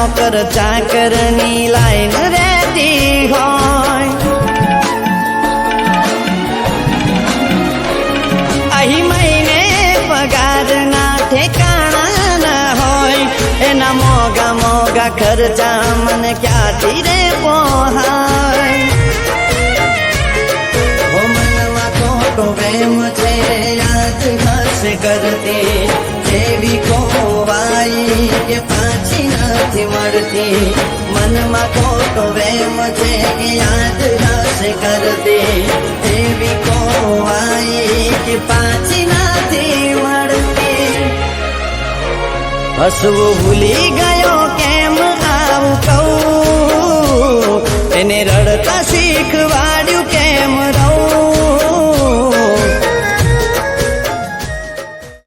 નોકર ચાકરની લાઈન રહેતી હોય અહીં મહિને પગારના ઠેકાણા ના હોય એના મોગા મોગા ખર્ચા મને ક્યાંથી રે પોહાય હો મનમાં ખોટો પ્રેમ છે યાદ હશે કરતી જેવી ખોવાઈ કે પાછી નથી મળતી મનમાં ખોટો પ્રેમ છે યાદ હશે કરતી જેવી ખોવાઈ કે પાછી નથી મળતી હસવું ભૂલી